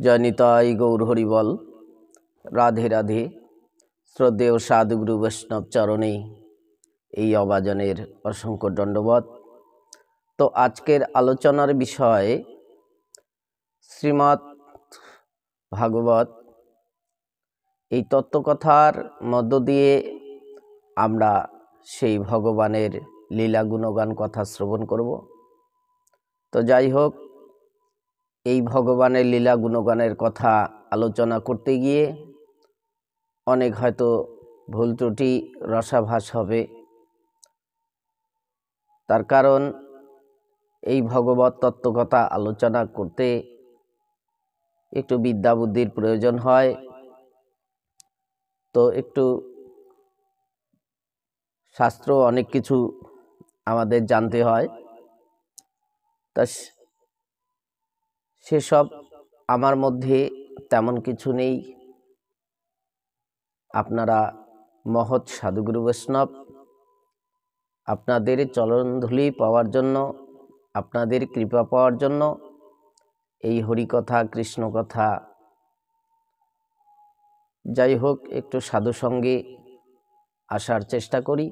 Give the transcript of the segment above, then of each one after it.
জয় নিতাই গৌর হরিবল। রাধে রাধে। শ্রদ্ধেয় সাধুগুরু বৈষ্ণব চরণে এই অবাজনের অসংখ্য দণ্ডবত। তো আজকের আলোচনার বিষয় শ্রীমদ্ ভাগবত। এই তত্ত্বকথার মধ্য দিয়ে আমরা সেই ভগবানের লীলা গুণগান কথা শ্রবণ করব। তো যাই হোক, এই ভগবানের লীলা গুণগানের কথা আলোচনা করতে গিয়ে অনেক হয়তো ভুল ত্রুটি রসাভাস হবে। তার কারণ এই ভগবত তত্ত্বকথা আলোচনা করতে একটু বিদ্যা বুদ্ধির প্রয়োজন হয়, তো একটু শাস্ত্র অনেক কিছু আমাদের জানতে হয়। তা সেসব আমার মধ্যে তেমন কিছু নেই। আপনারা মহৎ সাধুগুরু বৈষ্ণব, আপনাদের চরণধূলি পাওয়ার জন্য, আপনাদের কৃপা পাওয়ার জন্য এই হরিকথা কৃষ্ণ কথা, যাই হোক, একটু সাধু সঙ্গে আসার চেষ্টা করি।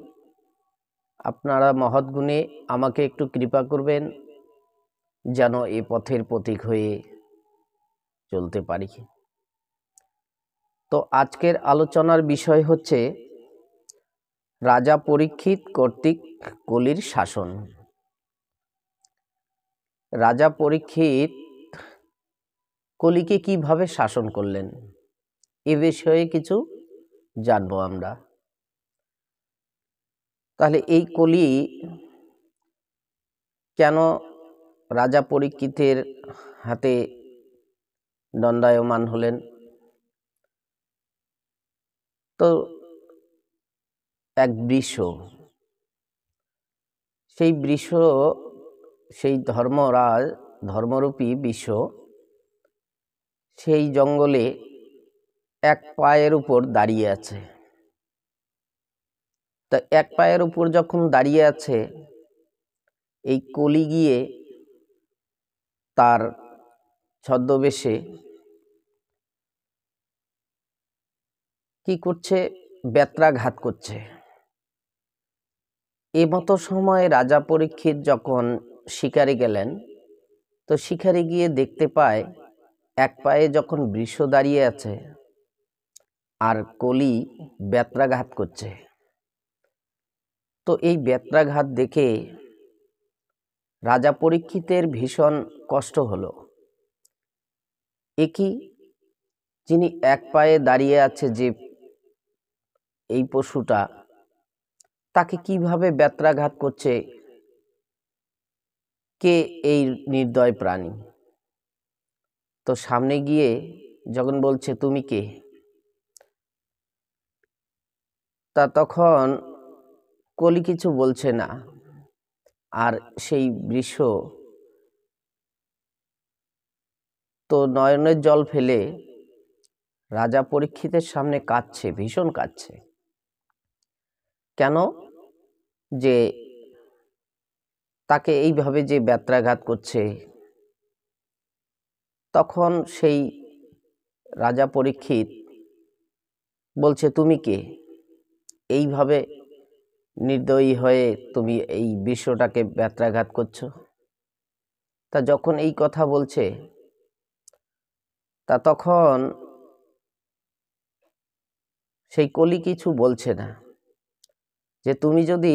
আপনারা মহৎ গুণে আমাকে একটু কৃপা করবেন যেন এ পথের পথিক হয়ে চলতে পারি। তো আজকের আলোচনার বিষয় হচ্ছে রাজা পরীক্ষিত কর্তৃক কলির শাসন। রাজা পরীক্ষিত কলিকে কিভাবে শাসন করলেন এ বিষয়ে কিছু জানবো আমরা। তাহলে এই কলি কেন রাজা পরীক্ষিতের হাতে দণ্ডায়মান হলেন? তো এক বৃষ, সেই বৃষ, সেই ধর্মরূপী বৃষ সেই জঙ্গলে এক পায়ের উপর দাঁড়িয়ে আছে। তা এক পায়ের উপর যখন দাঁড়িয়ে আছে, এই কলি গিয়ে তার ছদ্মবেশে কি করছে? বেত্রাঘাত করছে। এ মতো সময় রাজা পরীক্ষিত যখন শিকারে গেলেন, তো শিকারে গিয়ে দেখতে পায় এক পায়ে যখন বৃষ দাঁড়িয়ে আছে আর কলি বেত্রাঘাত করছে। তো এই বেত্রাঘাত দেখে রাজা পরীক্ষিতের ভীষণ কষ্ট হলো। একই যিনি এক পায়ে দাঁড়িয়ে আছে, যে এই পশুটা, তাকে কিভাবে বেত্রাঘাত করছে? কে এই নির্দয় প্রাণী? তো সামনে গিয়ে যখন বলছে তুমি কে, তা তখন কলি কিছু বলছে না। আর সেই বৃষ তো নয়নের জল ফেলে রাজা পরীক্ষিতের সামনে কাঁদছে, ভীষণ কাঁদছে। কেন? যে তাকে এইভাবে যে বেত্রাঘাত করছে। তখন সেই রাজা পরীক্ষিত বলছে তুমি কে? এইভাবে নির্দয়ী হয়ে তুমি এই বিশ্বটাকে বেত্রাঘাত করছো। তা যখন এই কথা বলছে, তা তখন সেই কলি কিছু বলছে না, যে তুমি যদি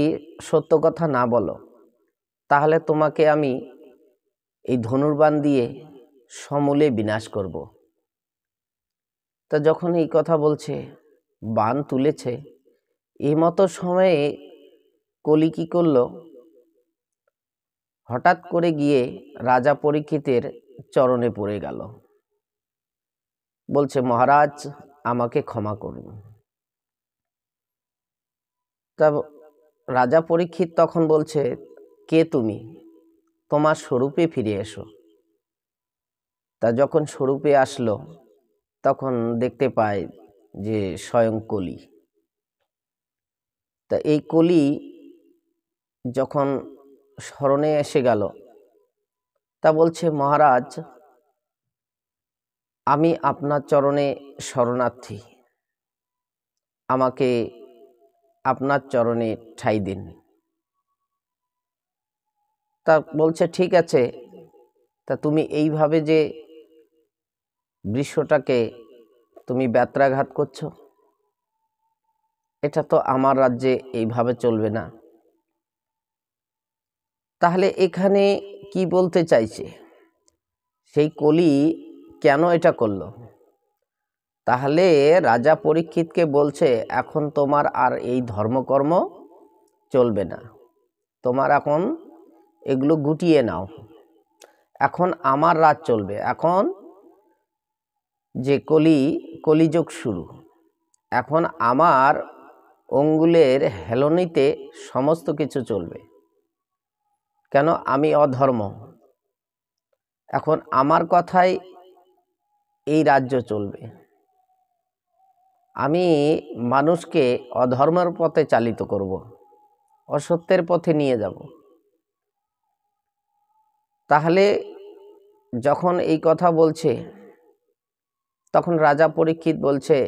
সত্য কথা না বলো তাহলে তোমাকে আমি এই ধনুর্বাণ দিয়ে সমূলে বিনাশ করব। তা যখন এই কথা বলছে, বাণ তুলেছে, এই মতো সময়ে কলি কি করলো? হঠাৎ করে গিয়ে রাজা পরীক্ষিতের চরণে পড়ে গেল, বলছে মহারাজ আমাকে ক্ষমা করুন। তা রাজা পরীক্ষিত তখন বলছে কে তুমি? তোমার স্বরূপে ফিরে এসো। তা যখন স্বরূপে আসলো, তখন দেখতে পায় যে স্বয়ং কলি। তা এই কলি যখন স্মরণে এসে গেল, তা বলছে মহারাজ আমি আপনার চরণে শরণার্থী, আমাকে আপনার চরণে ঠাঁই দিন। তা বলছে ঠিক আছে, তা তুমি এইভাবে যে বৃক্ষটাকে তুমি ব্যত্রাঘাত করছো, এটা তো আমার রাজ্যে এইভাবে চলবে না। তাহলে এখানে কি বলতে চাইছে? সেই কলি কেন এটা করলো? তাহলে রাজা পরীক্ষিতকে বলছে, এখন তোমার আর এই ধর্মকর্ম চলবে না, তোমার এখন এগুলো গুটিয়ে নাও, এখন আমার রাজ চলবে। এখন যে কলিযুগ শুরু, এখন আমার অঙ্গুলের হেলনিতে সমস্ত কিছু চলবে। কেন? আমি অধর্ম, এখন আমার কথায় এই রাজ্য চলবে। আমি মানুষকে অধর্মের পথে চালিত করব, অসত্যের পথে নিয়ে যাব। তাহলে যখন এই কথা বলছে, তখন রাজা পরীক্ষিত বলছে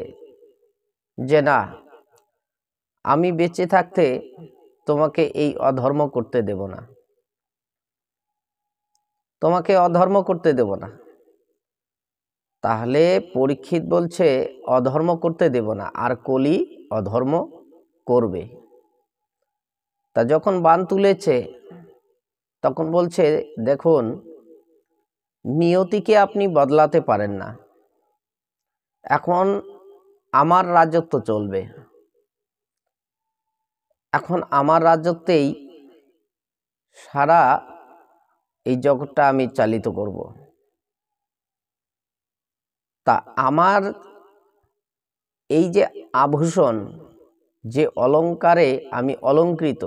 যে না, আমি বেঁচে থাকতে তোমাকে এই অধর্ম করতে দেব না, তোমাকে অধর্ম করতে দেব না। তাহলে পরীক্ষিত বলছে অধর্ম করতে দেব না, আর কলি অধর্ম করবে। তা যখন বান তুলেছে, তখন বলছে দেখুন, নিয়তিকে আপনি বদলাতে পারেন না, এখন আমার রাজত্ব চলবে, এখন আমার রাজত্বেই সারা এই জগৎটা আমি চালিত করব। তা আমার এই যে আভূষণ, যে অলংকারে আমি অলংকৃত,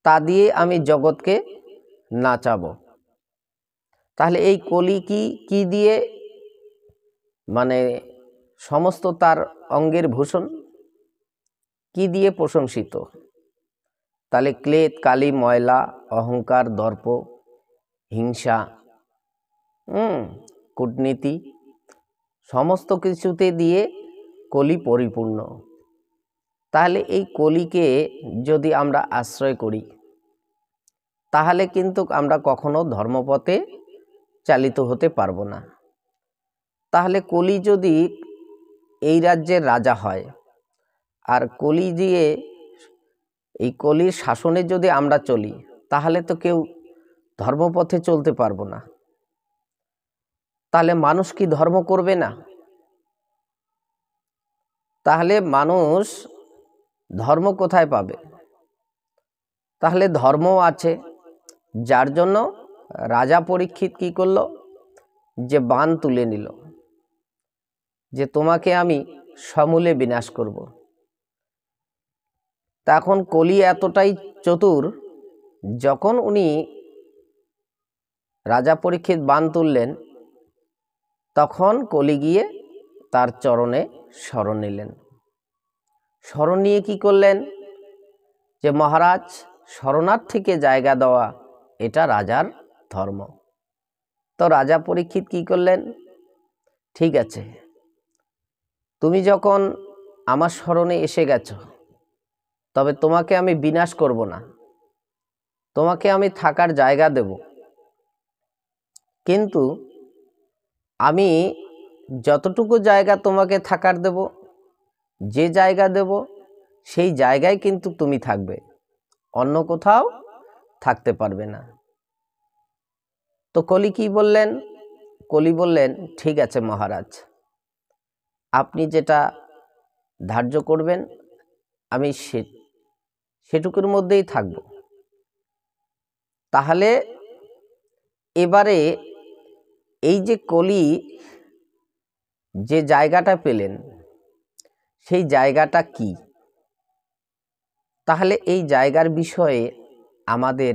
তা দিয়ে আমি জগৎকে নাচাবো। তাহলে এই কলি কি দিয়ে, মানে সমস্ত তার অঙ্গের ভূষণ কি দিয়ে প্রশংসিত? তাহলে ক্লেদ, কালি, ময়লা, অহংকার, দর্প, হিংসা, কূটনীতি, সমস্ত কিছুতে দিয়ে কলি পরিপূর্ণ। তাহলে এই কলিকে যদি আমরা আশ্রয় করি, তাহলে কিন্তু আমরা কখনো ধর্মপথে চালিত হতে পারবো না। তাহলে কলি যদি এই রাজ্যের রাজা হয়, আর কলি দিয়ে এই কলির শাসনে যদি আমরা চলি, তাহলে তো কেউ ধর্মপথে চলতে পারবো না। তাহলে মানুষ কি ধর্ম করবে না? তাহলে মানুষ ধর্ম কোথায় পাবে? তাহলে ধর্ম আছে, যার জন্য রাজা পরীক্ষিত কি করলো? যে বান তুলে নিল, যে তোমাকে আমি সমূলে বিনাশ করব। তখন কলি এতটাই চতুর, যখন উনি রাজা পরীক্ষিত বান তুললেন, তখন কলি গিয়ে তার চরণে শরণ নিলেন। শরণ নিয়ে কি করলেন? যে মহারাজ, শরণার্থীকে জায়গা দেওয়া এটা রাজার ধর্ম। তো রাজা পরীক্ষিত কি করলেন? ঠিক আছে, তুমি যখন আমার শরণে এসে গেছো, তবে তোমাকে আমি বিনাশ করব না, তোমাকে আমি থাকার জায়গা দেব। কিন্তু আমি যতটুকু জায়গা তোমাকে থাকার দেব, যে জায়গা দেব সেই জায়গায় কিন্তু তুমি থাকবে, অন্য কোথাও থাকতে পারবে না। তো কলি কি বললেন? কলি বললেন ঠিক আছে মহারাজ, আপনি যেটা ধার্য করবেন আমি সেটুকুর মধ্যেই থাকব। তাহলে এবারে এই যে কলি যে জায়গাটা পেলেন, সেই জায়গাটা কি? তাহলে এই জায়গার বিষয়ে আমাদের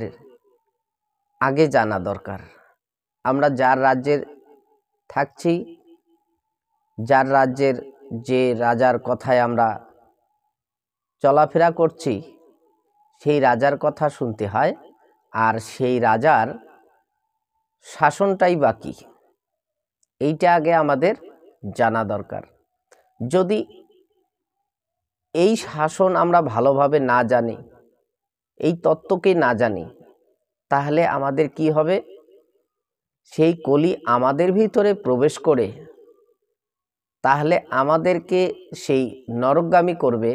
আগে জানা দরকার। আমরা যার রাজ্যের থাকছি, যার রাজ্যের যে রাজার কথায় আমরা চলাফেরা করছি, সেই রাজার কথা শুনতে হয়, আর সেই রাজার শাসনটাই বাকি। এইটা আগে আমাদের জানা দরকার। যদি এই শাসন আমরা ভালোভাবে না জানি, এই তত্ত্বকে না জানি, তাহলে আমাদের কি হবে? সেই কলি আমাদের ভিতরে প্রবেশ করে তাহলে আমাদেরকে সেই নরকগামী করবে,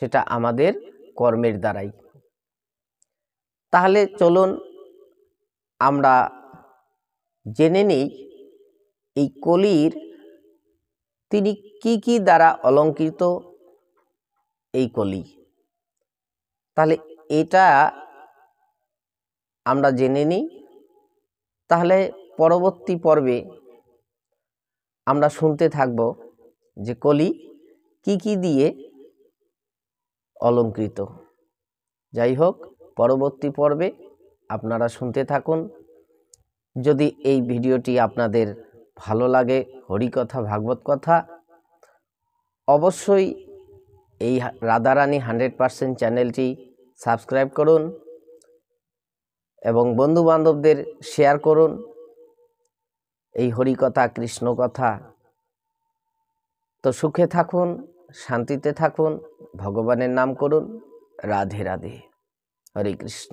সেটা আমাদের কর্মের দ্বারাই। তাহলে চলুন আমরা জেনে নিই এই কলির তিনি কি কি দ্বারা অলঙ্কৃত এই কলি। তাহলে এটা আমরা জেনে নিই, তাহলে পরবর্তী পর্বে আমরা শুনতে থাকব যে কলি কি কি দিয়ে অলঙ্কৃত। যাই হোক, পরবর্তী পর্বে আপনারা শুনতে থাকুন। যদি এই ভিডিওটি আপনাদের ভালো লাগে, হরিকথা ভাগবত কথা, অবশ্যই এই রাধারানী 100% চ্যানেলটি সাবস্ক্রাইব করুন এবং বন্ধুবান্ধবদের শেয়ার করুন এই হরিকথা কৃষ্ণ কথা। তো সুখে থাকুন, শান্তিতে থাকুন, ভগবানের নাম করুন। রাধে রাধে, হরে কৃষ্ণ।